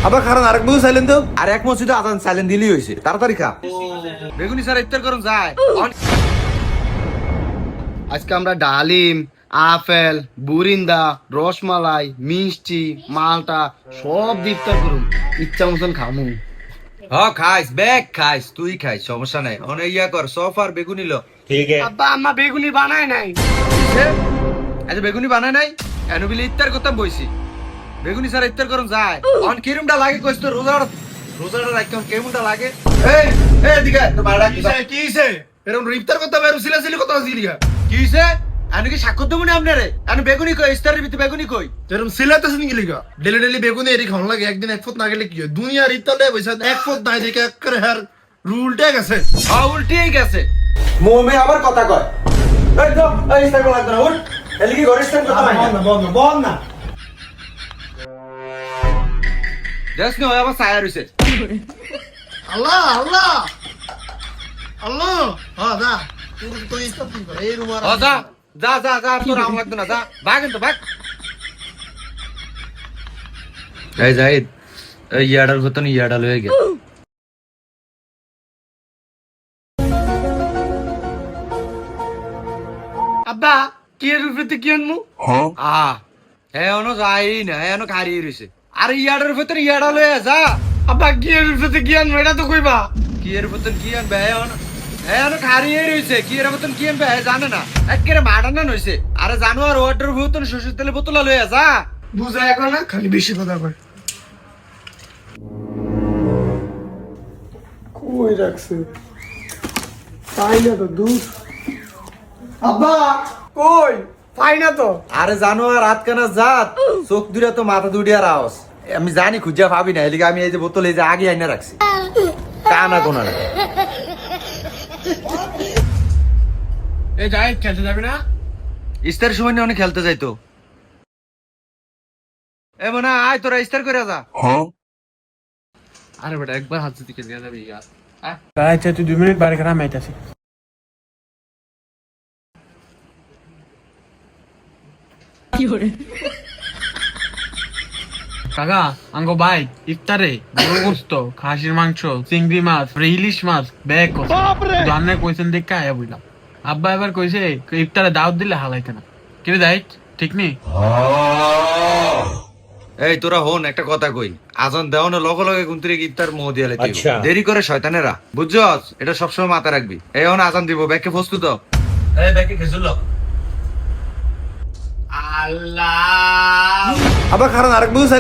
আবার কারণ আরেক বউ চাইলেন তো আর এক মসজিদে আজান সাইলেন্ট দিলেই হয়েছে, তাড়াতাড়ি খা। বেগুনি স্যার ইফতার করুন যায়। আজকে আমরা ডালিম, আপেল, বুরিন্দা, রসমালাই, মিষ্টি, মালটা সব দিয়ে ইফতার করুন। ইচ্ছা মতন খামু। খাইস ব্যাগ খাইস, তুই খাইস, সমস্যা নাই। অনেক ইয়া কর, সফার বেগুনি লো। আব্বা আম্মা বেগুনি বানায় নাই। আচ্ছা বেগুনি বানায় নাই, এনে বিলে ইফতার করতাম বইছি। বেগুনি স্যার ইফতার করুন যায়। অন কিরমটা লাগে কইস তো, রোজাটা রাখতাম কেমনটা লাগে। এই এই দিকে তো বাড়া কি কি হইছে? এরকম ইফতার করতে পারো সিলাসিলি কথা সিলিয়া। কি হইছে? আমি কি সাক্ষর দেবো না আপনারে? আমি বেগুনি কই, ইফতারের ভিতরে বেগুনি কই? এরকম সিলাতেছ নি লিগা। ডেলি ডেলি বেগুনি এরি খাওয়া লাগে, একদিন এক ফুট না গেলে কি হয়? দুনিয়ার ইফতারে বইসা এক ফুট নাই দেখে একবারে হার রুলটা গেছে। উল্টেই গেছে। মোমে আবার কথা কয়। এই তো এই ইফতার করা লাগবে না, উঠ। এলি কি ঘরে ইফতার করতে হয় না? বল না। দেখ নি হয় আবার ছায়া রইছে। আল্লাহ আল্লাহ আল্লাহ। হ্যাঁ দা তুই তো ইফতার কর এই রুম আর যা যা যা যা, তোর আম লাগতো না, যা ভাগ তো ভাগ। এই জাহিদ, এই ইয়াডার মতন ইয়াডা লয়ে গে। আব্বা কি এর উপরে কি আনমু? এনো যাই না, এনো খারি রইছে। আর ইয়াডার ভিতরে ইয়াডা লয়ে যা। আব্বা কি এর উপরে কি আনমু এটা তো কইবা। কি এর মতন কি আনবে? এনো খারি রইছে, কি এর মতন কি আনবে জানে না। একেবারে মাডানা নইছে। আরে জানো আর ওয়াটার বোতল, সরষের তেলের বোতল লয়ে যা। বুঝা এখন না, খালি বেশি কথা কয়। কই রাখছে? পাই না তো দূর। আব্বা কই? পাই না তো। আরে জানো আর রাত কানা জাত, চোখ দুইটা তো মাথা দুইটার আওয়াজ। আমি জানি খুঁজা পাবি না, এদিকে আমি এই যে বোতল এই যে আগে আইনা রাখছি। কানা কোনা না। এই যাই খেলতে যাবি না? ইস্তার সময় নিয়ে অনেক খেলতে যাইতো। এ মনে আয় তোরা ইস্তার করে যা। আরে বেটা একবার হাত দিকে দিয়ে যাবি ইয়ার। আচ্ছা তুই 2 মিনিট বাইরে খারাপ আইতাছি। কাকা আঙ্গো ভাই ইফতারে গোস্ত, খাসির মাংস, চিংড়ি মাছ, ইলিশ মাছ ব্যাগ জানে কইছেন দেখে আয়া বুঝলাম। আব্বা এবার কইছে ইফতারে দাওয়াত দিলে হালাইতে না। কি দেখ ঠিক নেই। এই তোরা হন একটা কথা কই, আজান দেও না লগে লগে গুনতিরে ইফতার মোহ দিয়া লাইতে। দেরি করে শয়তানেরা, বুঝছস? এটা সবসময় মাথায় রাখবি। এই হন আজান দিব, ব্যাকে প্রস্তুত হ। এই ব্যাকে খেজুল ল। আল্লাহ আবার কারণ আরেক বউ